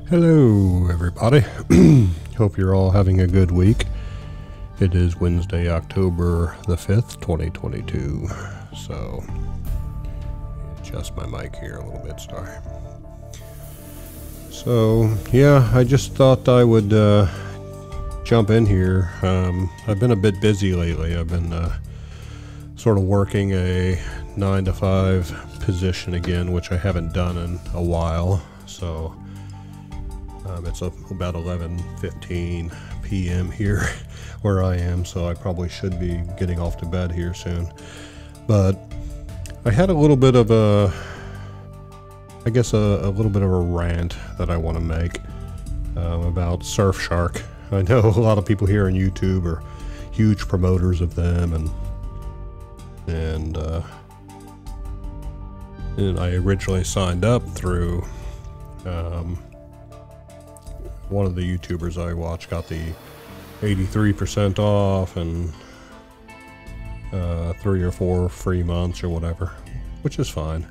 Hello, everybody. Hope you're all having a good week. It is Wednesday, October the 5th, 2022. So, adjust my mic here a little bit, sorry. So, yeah, I just thought I would jump in here. I've been a bit busy lately. I've been sort of working a 9-to-5 position again, which I haven't done in a while. So, it's about 11:15 p.m. here where I am, so I probably should be getting off to bed here soon. But I had a little bit of a little bit of a rant that I want to make about Surfshark. I know a lot of people here on YouTube are huge promoters of them, and I originally signed up through one of the YouTubers I watch got the 83% off and 3 or 4 free months or whatever, which is fine.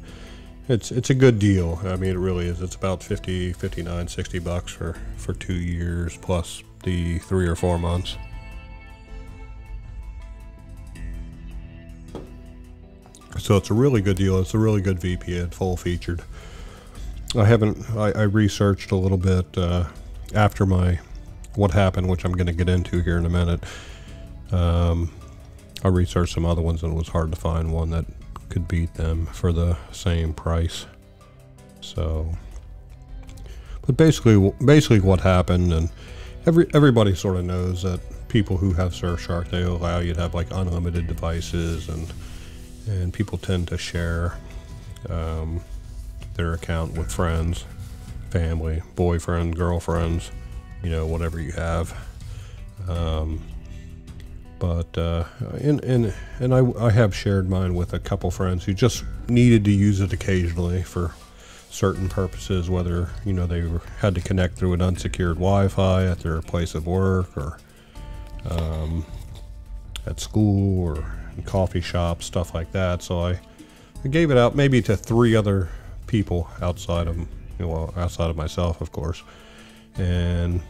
It's a good deal. I mean, it really is. It's about 50, 59, 60 bucks for 2 years plus the 3 or 4 months. So it's a really good deal. It's a really good VPN, full featured. I researched a little bit after what happened, which I'm going to get into here in a minute. I researched some other ones and it was hard to find one that could beat them for the same price. So, but basically what happened, and everybody sort of knows that people who have Surfshark, they allow you to have like unlimited devices, and people tend to share their account with friends, family, boyfriend, girlfriends, you know, whatever you have. I have shared mine with a couple friends who just needed to use it occasionally for certain purposes, whether, you know, they had to connect through an unsecured Wi-Fi at their place of work, or at school, or in coffee shops, stuff like that. So I gave it out maybe to 3 other people outside of myself, of course. And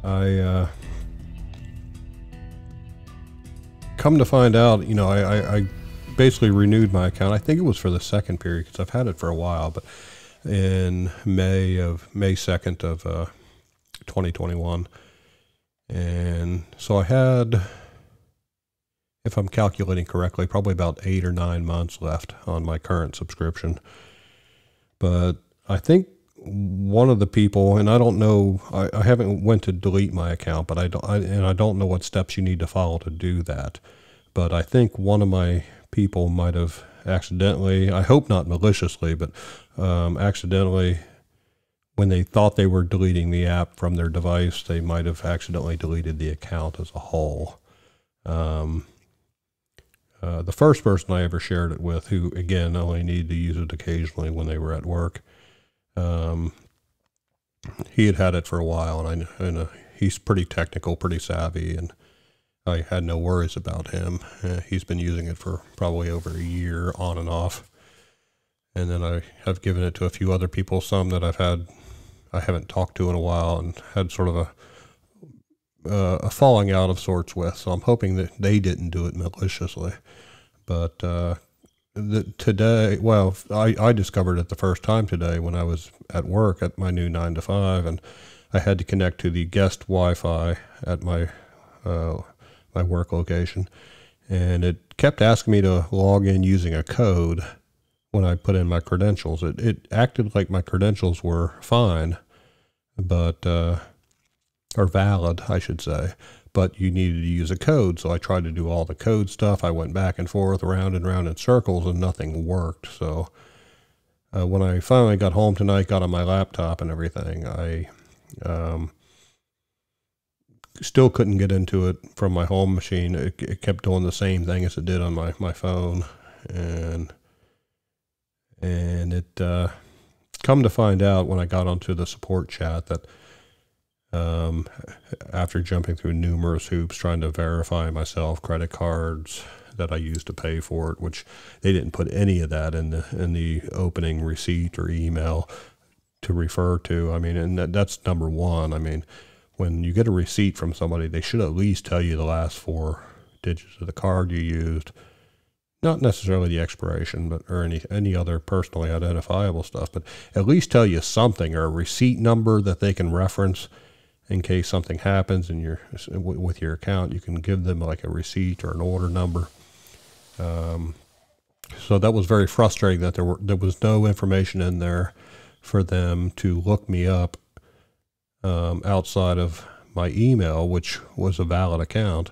I come to find out, you know, I basically renewed my account. I think it was for the second period because I've had it for a while, but in May 2nd of 2021. And so I had, if I'm calculating correctly, probably about 8 or 9 months left on my current subscription. But I think one of the people, and I don't know, I haven't went to delete my account, but I don't know what steps you need to follow to do that. But I think one of my people might have accidentally, I hope not maliciously, but accidentally, when they thought they were deleting the app from their device, they might have accidentally deleted the account as a whole. The first person I ever shared it with, who again only needed to use it occasionally when they were at work, he had it for a while, and he's pretty technical, pretty savvy, and I had no worries about him. He's been using it for probably over a year on and off. And then I have given it to a few other people, some that I haven't talked to in a while and had sort of a falling out of sorts with. So I'm hoping that they didn't do it maliciously. But today, well, I discovered it the first time today when I was at work at my new 9-to-5, and I had to connect to the guest Wi-Fi at my work location, and it kept asking me to log in using a code when I put in my credentials. It acted like my credentials were fine, but or valid, I should say, but you needed to use a code. So I tried to do all the code stuff. I went back and forth, round and round in circles, and nothing worked. So when I finally got home tonight, got on my laptop and everything, I still couldn't get into it from my home machine. It kept doing the same thing as it did on my phone. And it come to find out when I got onto the support chat that After jumping through numerous hoops trying to verify myself, credit cards that I used to pay for it, which they didn't put any of that in the opening receipt or email to refer to. I mean, and that's number one. I mean, when you get a receipt from somebody, they should at least tell you the last 4 digits of the card you used. Not necessarily the expiration, but or any other personally identifiable stuff, but at least tell you something, or a receipt number that they can reference in case something happens with your account. You can give them like a receipt or an order number. So that was very frustrating that there was no information in there for them to look me up outside of my email, which was a valid account,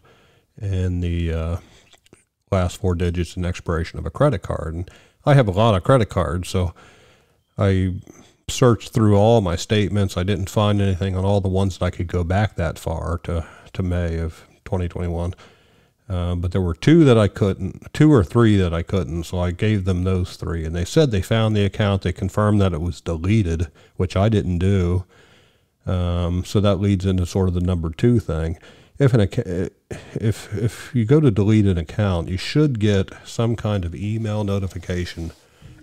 and the last 4 digits and expiration of a credit card. And I have a lot of credit cards, so I searched through all my statements. I didn't find anything on all the ones that I could go back that far to May of 2021. But there were 2 that I couldn't, 2 or 3 that I couldn't. So I gave them those 3, and they said they found the account. They confirmed that it was deleted, which I didn't do. So that leads into sort of the number 2 thing. If you go to delete an account, you should get some kind of email notification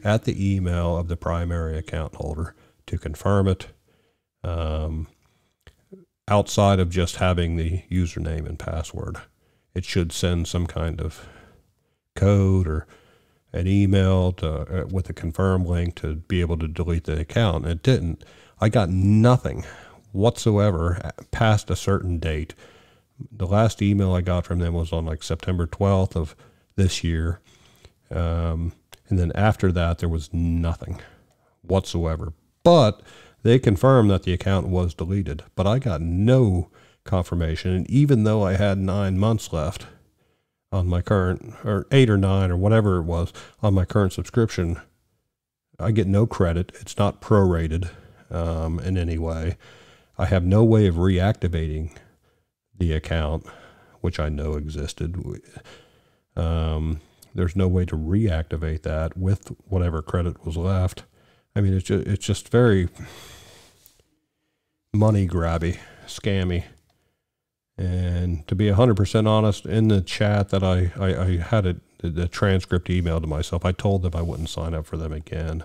at the email of the primary account holder to confirm it, outside of just having the username and password. It should send some kind of code or an email with a confirm link to be able to delete the account. It didn't. I got nothing whatsoever past a certain date. The last email I got from them was on like September 12th of this year. And then after that, there was nothing whatsoever. But they confirmed that the account was deleted. But I got no confirmation. And even though I had 9 months left on my current, or 8 or 9 or whatever it was, on my current subscription, I get no credit. It's not prorated in any way. I have no way of reactivating the account, which I know existed. There's no way to reactivate that with whatever credit was left. I mean, it's just very money grabby, scammy. And to be 100% honest, in the chat that I had the transcript emailed to myself, I told them I wouldn't sign up for them again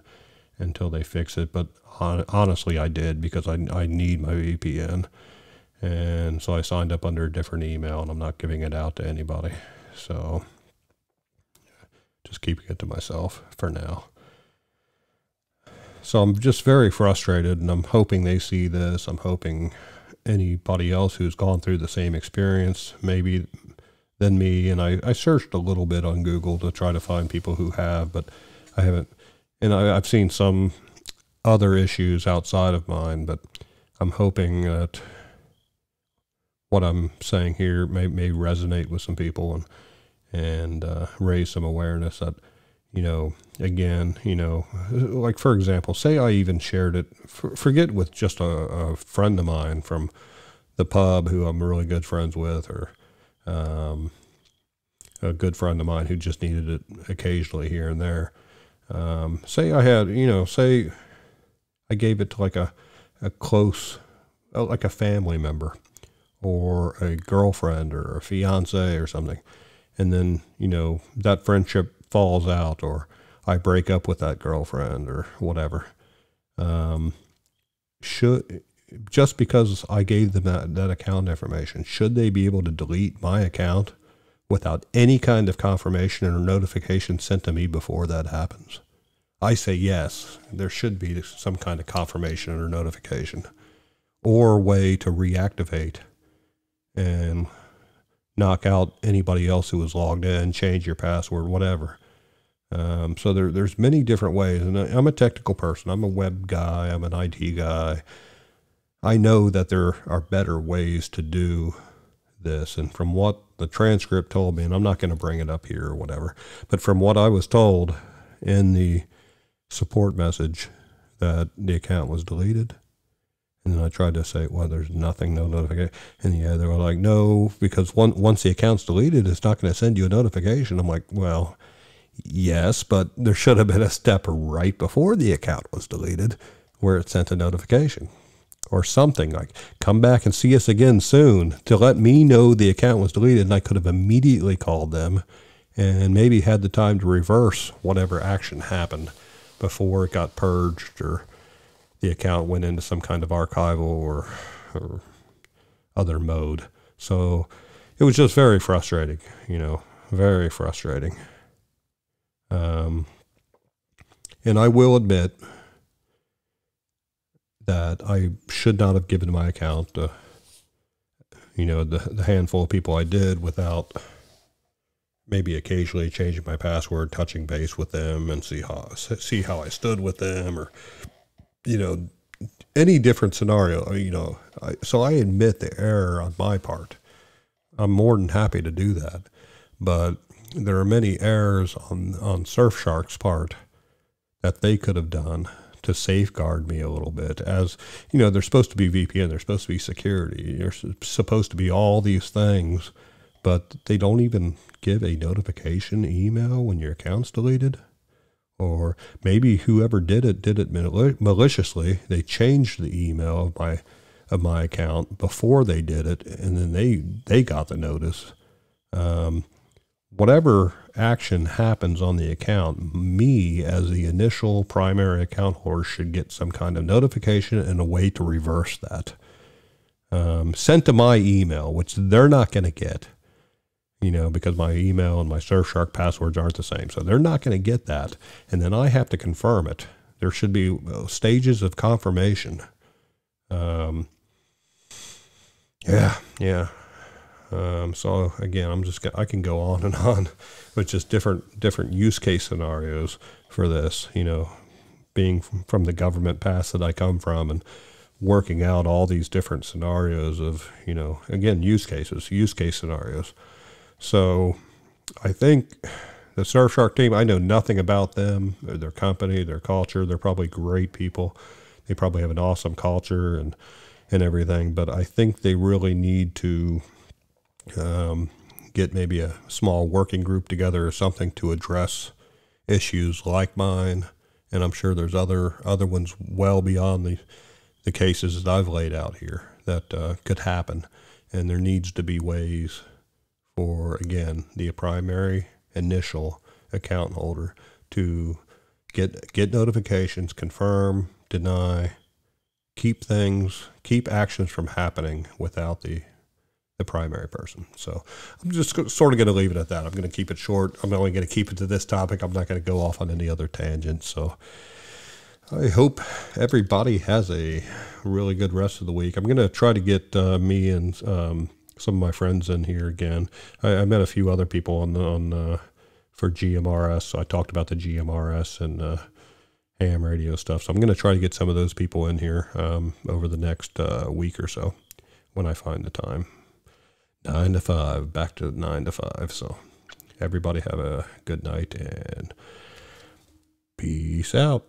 until they fix it. But honestly, I did, because I need my VPN. And so I signed up under a different email, and I'm not giving it out to anybody. So just keeping it to myself for now. So I'm just very frustrated, and I'm hoping they see this. I'm hoping anybody else who's gone through the same experience, maybe than me. And I searched a little bit on Google to try to find people who have, but I haven't. And I've seen some other issues outside of mine, but I'm hoping that what I'm saying here may resonate with some people and raise some awareness that, you know, again, you know, like for example, say I even shared it, forget with just a friend of mine from the pub who I'm really good friends with, or a good friend of mine who just needed it occasionally here and there. Say I had, you know, say I gave it to like a close, like a family member, or a girlfriend, or a fiance or something. And then, you know, that friendship falls out, or I break up with that girlfriend or whatever. Just because I gave them that account information, should they be able to delete my account without any kind of confirmation or notification sent to me before that happens? I say yes. There should be some kind of confirmation or notification, or way to reactivate and knock out anybody else who was logged in, change your password, whatever. So there's many different ways. And I'm a technical person. I'm a web guy. I'm an IT guy. I know that there are better ways to do this. And from what the transcript told me, and I'm not going to bring it up here or whatever, but from what I was told in the support message, that the account was deleted. And then I tried to say, well, there's nothing, no notification. And yeah, they were like, no, because once the account's deleted, it's not going to send you a notification. I'm like, well, yes, but there should have been a step right before the account was deleted where it sent a notification. or something like, come back and see us again soon, to let me know the account was deleted. And I could have immediately called them and maybe had the time to reverse whatever action happened before it got purged or the account went into some kind of archival or other mode. So it was just very frustrating, very frustrating. And I will admit that I should not have given my account to, the handful of people I did, without maybe occasionally changing my password, touching base with them and see how I stood with them, or, any different scenario, so I admit the error on my part. I'm more than happy to do that. But there are many errors on Surfshark's part that they could have done to safeguard me a little bit. As, there's supposed to be VPN, there's supposed to be security, there's supposed to be all these things, but they don't even give a notification email when your account's deleted. Or maybe whoever did it maliciously. They changed the email of my account before they did it, and then they got the notice. Whatever action happens on the account, me as the initial primary account holder should get some kind of notification and a way to reverse that. Sent to my email, which they're not going to get, because my email and my Surfshark passwords aren't the same. So they're not going to get that. And then I have to confirm it. There should be stages of confirmation. Yeah. So again, I can go on and on with just different use case scenarios for this, being from the government past that I come from, and working out all these different scenarios of, again, use case scenarios. So I think the Surfshark team, I know nothing about them, their company, their culture. They're probably great people. They probably have an awesome culture and everything, but I think they really need to get maybe a small working group together or something to address issues like mine. And I'm sure there's other ones well beyond the cases that I've laid out here that could happen. And there needs to be ways for, again, the primary initial account holder to get notifications, confirm, deny, keep actions from happening without the primary person. So I'm just sort of going to leave it at that. I'm going to keep it short. I'm only going to keep it to this topic. I'm not going to go off on any other tangents. So I hope everybody has a really good rest of the week. I'm going to try to get me and some of my friends in here again. I met a few other people for GMRS. So I talked about the GMRS and ham radio stuff. So I'm going to try to get some of those people in here over the next week or so when I find the time. 9 to 5, back to 9 to 5. So everybody have a good night and peace out.